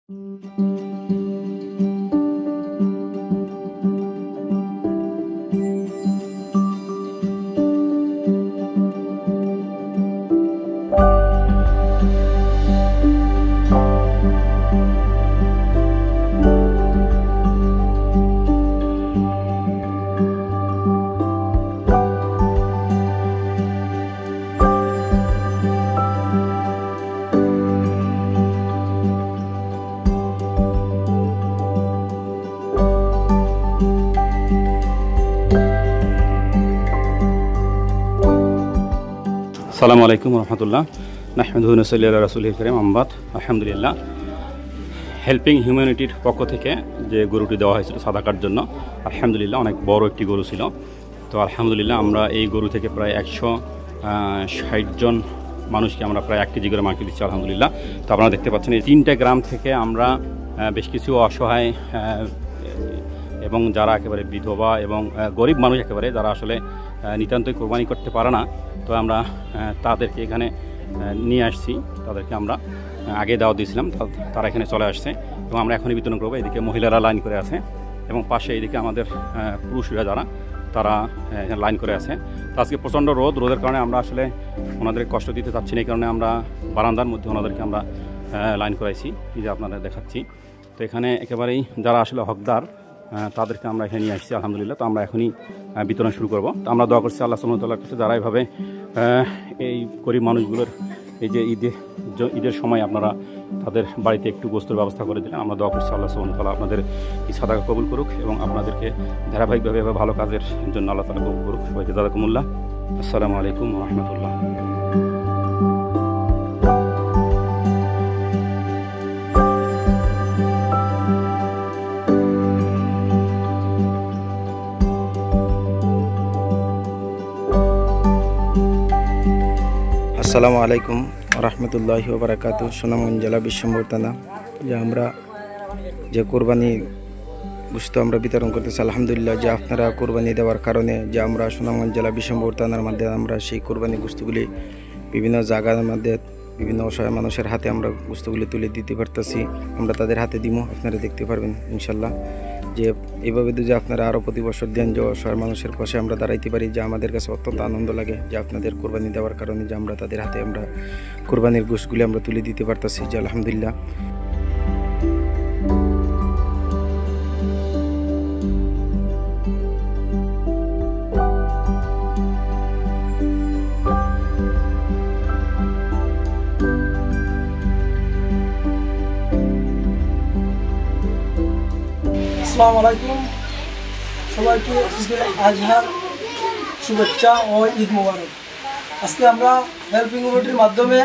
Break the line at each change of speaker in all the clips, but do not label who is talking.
আসসালামু আলাইকুম রহমতুল্লাহ নাহমাদুহু ওয়া নুসাল্লি আলা রাসূলিল কারীম আম্মা বাদ। আলহামদুলিল্লাহ, হেল্পিং হিউম্যানিটির পক্ষ থেকে যে গরুটি দেওয়া হয়েছিল সাদাকার জন্য, আলহামদুলিল্লাহ অনেক বড় একটি গরু ছিল। তো আলহামদুলিল্লাহ আমরা এই গরু থেকে প্রায় 160 জন মানুষকে আমরা প্রায় 1 কেজি করে মাংস দিচ্ছি আলহামদুলিল্লাহ। তো আপনারা দেখতে পাচ্ছেন এই 3টা গ্রাম থেকে আমরা বেশ কিছু অসহায় এবং যারা একেবারে বিধবা এবং গরিব মানুষ একেবারে যারা আসলে নিতান্তই কোরবানি করতে পারে না, তো আমরা তাদেরকে এখানে নিয়ে আসছি। তাদেরকে আমরা আগে দাওয়াত দিয়েছিলাম, তারা এখানে চলে আসছে এবং আমরা এখনই বিতরণ করবো। এদিকে মহিলারা লাইন করে আছে এবং পাশে এদিকে আমাদের পুরুষরা যারা তারা এখানে লাইন করে আছে। তো আজকে প্রচণ্ড রোদের কারণে আমরা আসলে ওনাদের কষ্ট দিতে চাচ্ছি না, এই কারণে আমরা বারান্দার মধ্যে ওনাদেরকে আমরা লাইন করাইছি, এই যে আপনাদের দেখাচ্ছি। তো এখানে একেবারেই যারা আসলে হকদার তাদেরকে আমরা এখানে নিয়ে আসছি আলহামদুলিল্লাহ। তো আমরা এখনই বিতরণ শুরু করব। তো আমরা দোয়া করছি আল্লাহ সুবহানাহু ওয়া তাআলার কাছে যারা এইভাবে এই গরিব মানুষগুলোর এই যে ঈদের সময় আপনারা তাদের বাড়িতে একটু গোস্তের ব্যবস্থা করে দিলেন, আমরা দোয়া করছি আল্লাহ সুবহানাহু ওয়া তাআলা আপনাদের এই সাদাকা কবুল করুক এবং আপনাদেরকে ধারাবাহিকভাবে ভালো কাজের জন্য আল্লাহ তাআলা কবুল করুক। সবাইকে জাযাকুমুল্লাহ। আসসালামু আলাইকুম ওয়া রাহমাতুল্লাহ।
আসসালামু আলাইকুম রহমতুল্লাহি ওয়া বারাকাতুহু। সুনামগঞ্জ জেলা বিশ্বম্বর থানা যে আমরা যে কোরবানি গোশত আমরা বিতরণ করতেছি আলহামদুলিল্লাহ, যে আপনারা কোরবানি দেওয়ার কারণে যে আমরা সুনামগঞ্জ জেলা বিশ্বম্বর থানার মধ্যে আমরা সেই কোরবানি গোশতগুলি বিভিন্ন জায়গার মধ্যে বিভিন্ন অসহায় মানুষের হাতে আমরা গোশতগুলি তুলে দিতে পারতেছি। আমরা তাদের হাতে দিব, আপনারা দেখতে পারবেন ইনশাল্লাহ। যে এইভাবে যে আপনারা আরও প্রতি বছর দেন, যে অসহায় মানুষের পাশে আমরা দাঁড়াইতে পারি, যে আমাদের কাছে অত্যন্ত আনন্দ লাগে যে আপনাদের কোরবানি দেওয়ার কারণে যে আমরা তাদের হাতে আমরা কোরবানির গোশতগুলি আমরা তুলে দিতে পারতেছি, যে আলহামদুলিল্লাহ।
আসসালামু আলাইকুম, সবাইকে ঈদুল আজহার শুভেচ্ছা ও ঈদ মোবারক। আজকে আমরা হেল্পিং ইউনিটির মাধ্যমে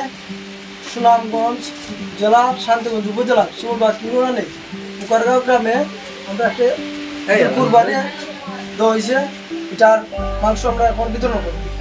সুনামগঞ্জ জেলার শান্তিগঞ্জ উপজেলার শিমুলবাগ ইউনিয়নে পুকারগাঁও গ্রামে আমরা একটা কুরবানি দেওয়া হয়েছে, এটার মাংস আমরা এখন বিতরণ করব।